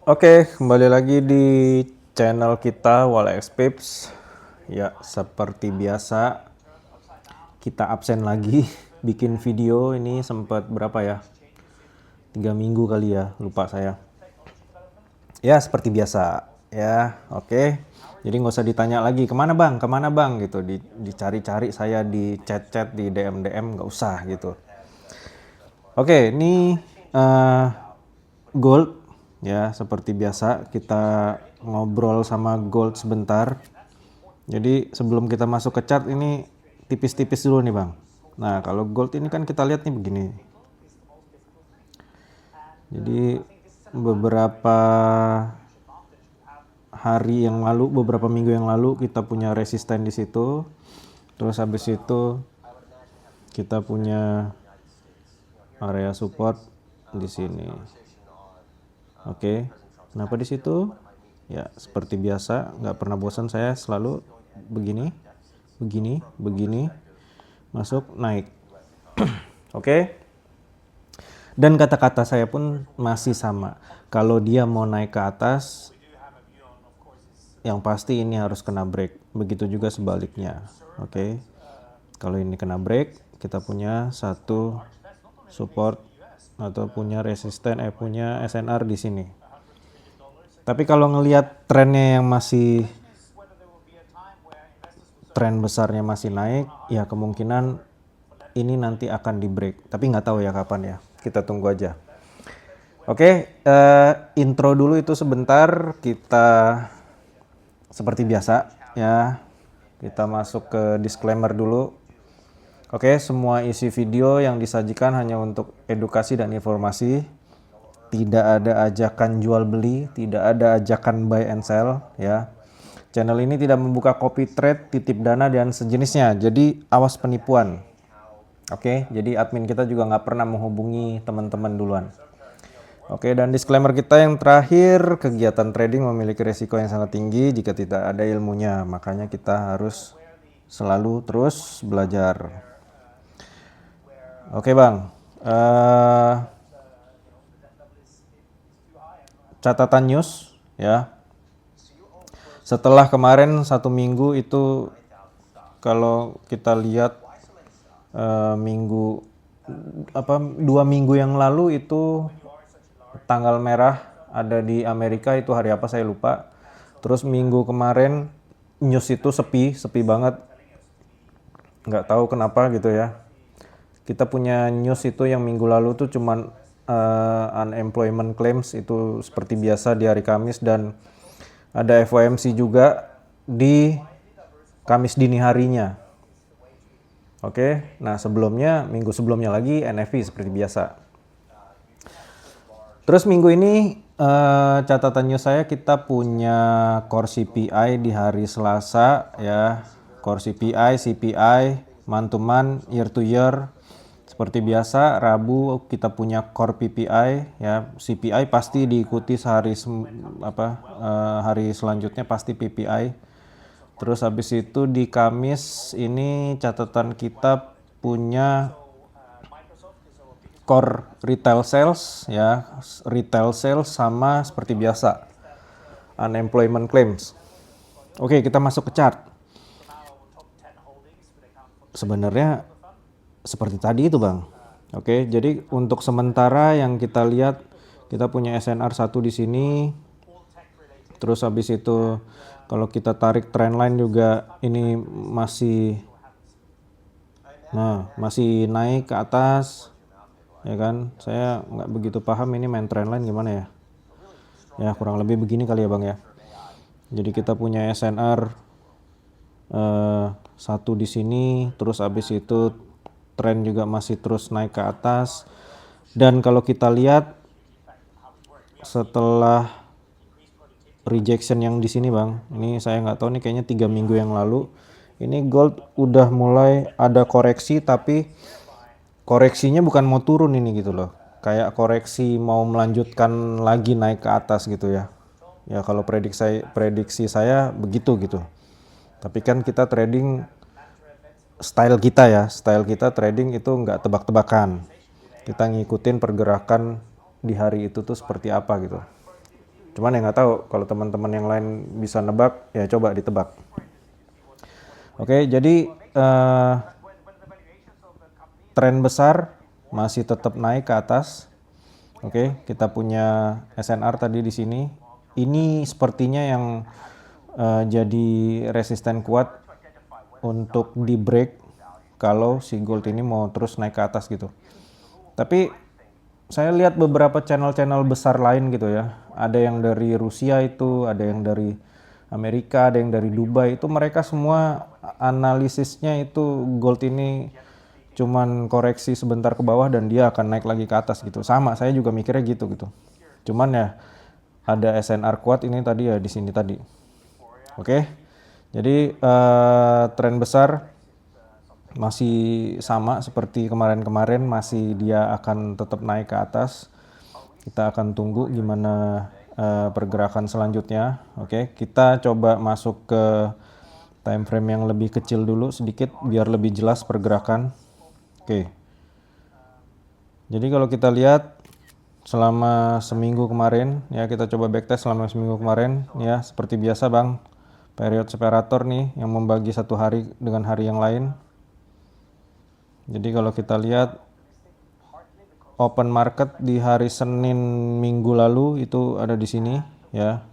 Oke, kembali lagi di channel kita Walex Pips. Ya, seperti biasa kita absen lagi bikin video. Ini sempat berapa ya? 3 minggu kali ya, lupa saya. Ya, seperti biasa. Ya, oke. Jadi nggak usah ditanya lagi kemana bang, kemana bang gitu. Dicari-cari saya di chat-chat, di DM-DM, nggak usah gitu. Oke, ini Gold ya, seperti biasa kita ngobrol sama Gold sebentar. Jadi sebelum kita masuk ke chart ini tipis-tipis dulu nih bang. Nah kalau Gold ini kan kita lihat nih begini. Jadi beberapa hari yang lalu, beberapa minggu yang lalu kita punya resisten di situ. Terus habis itu kita punya area support di sini. Oke, kenapa di situ? Ya seperti biasa, nggak pernah bosan saya selalu begini, begini, masuk naik. Oke. Dan kata-kata saya pun masih sama. Kalau dia mau naik ke atas, yang pasti ini harus kena break. Begitu juga sebaliknya. Oke. Kalau ini kena break, kita punya satu support atau punya resisten, punya SNR di sini. Tapi kalau ngelihat trennya yang masih tren besarnya masih naik, ya kemungkinan ini nanti akan di break. Tapi nggak tahu ya kapan ya. Kita tunggu aja. Oke, intro dulu itu sebentar. Kita seperti biasa ya. Kita masuk ke disclaimer dulu. Oke, semua isi video yang disajikan hanya untuk edukasi dan informasi. Tidak ada ajakan jual beli, tidak ada ajakan buy and sell ya. Channel ini tidak membuka copy trade, titip dana dan sejenisnya. Jadi awas penipuan. Oke, jadi admin kita juga nggak pernah menghubungi teman-teman duluan. Oke, dan disclaimer kita yang terakhir, kegiatan trading memiliki risiko yang sangat tinggi jika tidak ada ilmunya. Makanya kita harus selalu terus belajar. Oke bang, catatan news ya. Setelah kemarin 1 minggu itu, kalau kita lihat minggu 2 minggu yang lalu itu tanggal merah ada di Amerika, itu hari apa saya lupa. Terus minggu kemarin news itu sepi banget, nggak tahu kenapa gitu ya. Kita punya news itu yang minggu lalu tuh cuman unemployment claims itu seperti biasa di hari Kamis, dan ada FOMC juga di Kamis dini harinya. Oke, nah minggu sebelumnya lagi NFP seperti biasa. Terus minggu ini catatan news saya, kita punya core CPI di hari Selasa ya. Core CPI, CPI, month to month, year to year. Seperti biasa, Rabu kita punya core PPI ya. CPI pasti diikuti hari selanjutnya pasti PPI. Terus habis itu di Kamis ini catatan kita punya core retail sales ya, retail sales sama seperti biasa unemployment claims. Oke, kita masuk ke chart. Sebenarnya seperti tadi itu bang. Oke, jadi untuk sementara yang kita lihat, kita punya SNR 1 di sini. Terus habis itu kalau kita tarik trendline juga ini masih naik ke atas ya kan. Saya nggak begitu paham ini main trendline gimana ya. Ya kurang lebih begini kali ya bang ya. Jadi kita punya SNR 1 di sini, terus habis itu tren juga masih terus naik ke atas. Dan kalau kita lihat setelah rejection yang di sini bang, ini saya nggak tahu nih, kayaknya 3 minggu yang lalu ini gold udah mulai ada koreksi, tapi koreksinya bukan mau turun ini gitu loh, kayak koreksi mau melanjutkan lagi naik ke atas gitu ya. Ya kalau prediksi saya begitu gitu. Tapi kan kita trading style kita trading itu nggak tebak-tebakan. Kita ngikutin pergerakan di hari itu tuh seperti apa gitu. Cuman ya nggak tahu, kalau teman-teman yang lain bisa nebak, ya coba ditebak. Oke, jadi tren besar masih tetap naik ke atas. Oke, kita punya SNR tadi di sini. Ini sepertinya yang jadi resisten kuat untuk di break kalau si gold ini mau terus naik ke atas gitu. Tapi saya lihat beberapa channel-channel besar lain gitu ya. Ada yang dari Rusia itu, ada yang dari Amerika, ada yang dari Dubai. Itu mereka semua analisisnya itu gold ini cuman koreksi sebentar ke bawah dan dia akan naik lagi ke atas gitu. Sama, saya juga mikirnya gitu. Cuman ya ada SNR kuat ini tadi ya di sini tadi. Oke. Jadi tren besar masih sama seperti kemarin-kemarin, masih dia akan tetap naik ke atas. Kita akan tunggu gimana pergerakan selanjutnya. Oke, kita coba masuk ke time frame yang lebih kecil dulu sedikit biar lebih jelas pergerakan. Oke. Jadi kalau kita lihat selama seminggu kemarin ya, kita coba backtest selama seminggu kemarin ya, seperti biasa Bang. Period separator nih yang membagi satu hari dengan hari yang lain. Jadi kalau kita lihat open market di hari Senin minggu lalu itu ada di sini ya.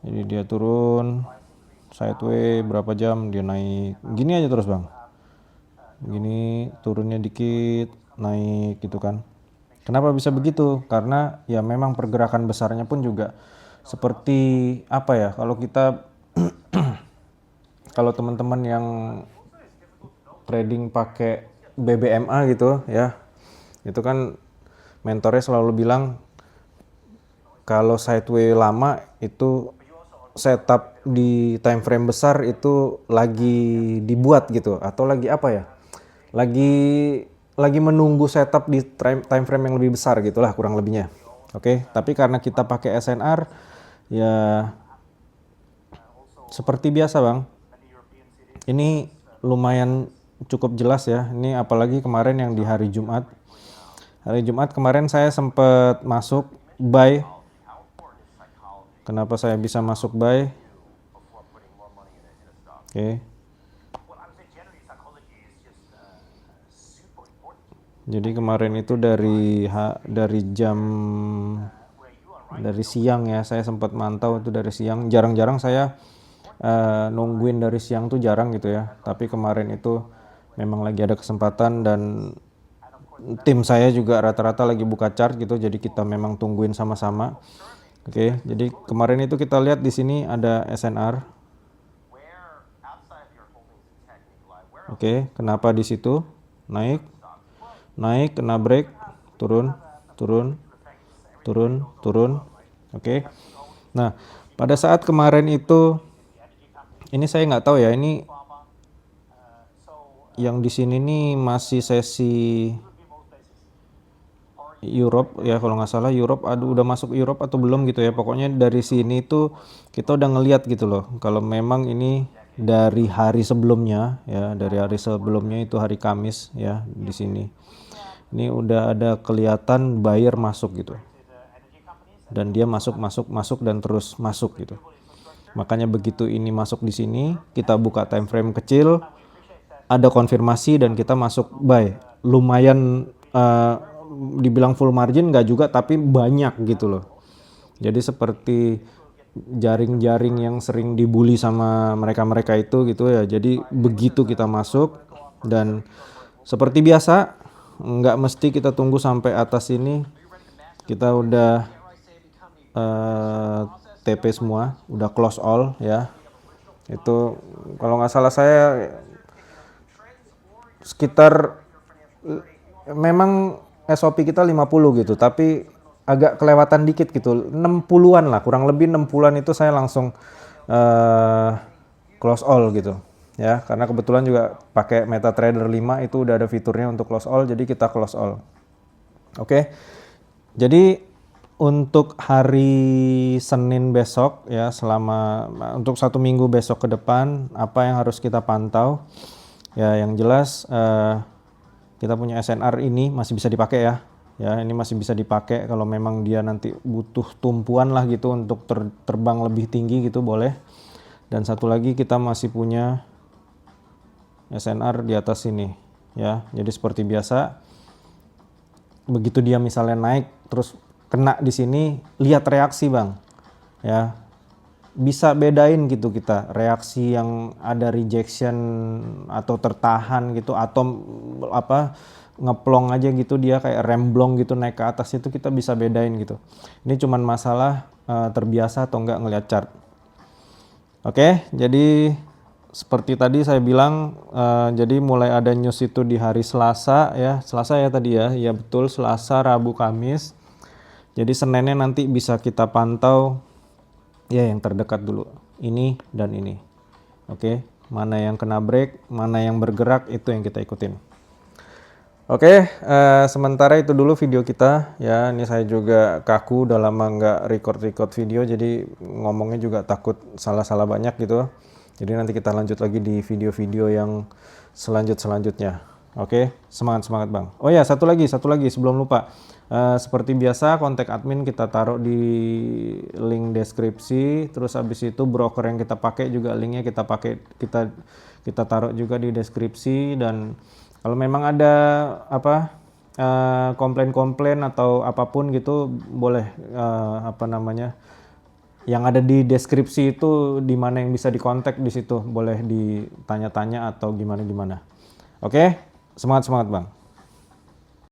Jadi dia turun sideway berapa jam, dia naik gini aja terus Bang. Gini turunnya dikit, naik gitu kan. Kenapa bisa begitu? Karena ya memang pergerakan besarnya pun juga seperti apa ya, kalau kita kalau teman-teman yang trading pakai BBMA gitu ya, itu kan mentornya selalu bilang kalau sideway lama itu setup di time frame besar itu lagi dibuat gitu, atau lagi apa ya, lagi menunggu setup di time frame yang lebih besar gitulah kurang lebihnya. Oke, tapi karena kita pakai SNR ya seperti biasa Bang, ini lumayan cukup jelas ya. Ini apalagi kemarin yang di hari Jumat. Hari Jumat kemarin saya sempat masuk buy. Kenapa saya bisa masuk buy? Oke. Jadi kemarin itu dari siang ya, saya sempat mantau itu dari siang. Jarang-jarang saya nungguin dari siang tuh, jarang gitu ya. Tapi kemarin itu memang lagi ada kesempatan dan tim saya juga rata-rata lagi buka chart gitu, jadi kita memang tungguin sama-sama. Oke, jadi kemarin itu kita lihat di sini ada SNR. Oke, kenapa di situ naik, kena break, turun. Oke. Nah, pada saat kemarin itu, ini saya nggak tahu ya, ini yang di sini nih masih sesi Europe ya, kalau nggak salah Europe, udah masuk Europe atau belum gitu ya. Pokoknya dari sini tuh kita udah ngeliat gitu loh, kalau memang ini dari hari sebelumnya ya, dari hari sebelumnya itu hari Kamis ya, di sini ini udah ada kelihatan buyer masuk gitu, dan dia masuk dan terus masuk gitu. Makanya begitu ini masuk di sini, kita buka time frame kecil, ada konfirmasi dan kita masuk buy. Lumayan dibilang full margin nggak juga, tapi banyak gitu loh. Jadi seperti jaring-jaring yang sering dibully sama mereka-mereka itu gitu ya. Jadi begitu kita masuk, dan seperti biasa nggak mesti kita tunggu sampai atas ini, kita udah TP semua, udah close all ya. Itu kalau nggak salah saya sekitar, memang SOP kita 50 gitu, tapi agak kelewatan dikit gitu, 60-an lah, kurang lebih 60-an itu saya langsung close all gitu ya, karena kebetulan juga pakai MetaTrader 5 itu udah ada fiturnya untuk close all, jadi kita close all. Oke. Jadi untuk hari Senin besok ya, untuk 1 minggu besok ke depan, apa yang harus kita pantau ya, yang jelas kita punya SNR ini masih bisa dipakai ya. ya. Ini masih bisa dipakai kalau memang dia nanti butuh tumpuan lah gitu untuk terbang lebih tinggi gitu, boleh. Dan satu lagi kita masih punya SNR di atas sini ya. Jadi seperti biasa, begitu dia misalnya naik terus kena di sini, lihat reaksi bang ya. Bisa bedain gitu kita reaksi yang ada rejection atau tertahan gitu, atau apa ngeplong aja gitu, dia kayak remblong gitu naik ke atas, itu kita bisa bedain gitu. Ini cuman masalah terbiasa atau enggak ngelihat chart. Oke, jadi seperti tadi saya bilang, jadi mulai ada news itu di hari Selasa ya, Selasa ya tadi ya, ya betul, Selasa, Rabu, Kamis. Jadi Seninnya nanti bisa kita pantau ya yang terdekat dulu, ini dan ini. Oke, mana yang kena break, mana yang bergerak, itu yang kita ikutin. Oke, sementara itu dulu video kita ya. Ini saya juga kaku, udah lama nggak record video, jadi ngomongnya juga takut salah-salah banyak gitu. Jadi nanti kita lanjut lagi di video-video yang selanjutnya. Oke, semangat bang. Oh ya, satu lagi sebelum lupa. Seperti biasa, kontak admin kita taruh di link deskripsi. Terus habis itu broker yang kita pakai juga linknya kita taruh juga di deskripsi. Dan kalau memang ada komplain atau apapun gitu, boleh yang ada di deskripsi itu, di mana yang bisa dikontak di situ, boleh ditanya-tanya atau gimana. Oke, semangat bang.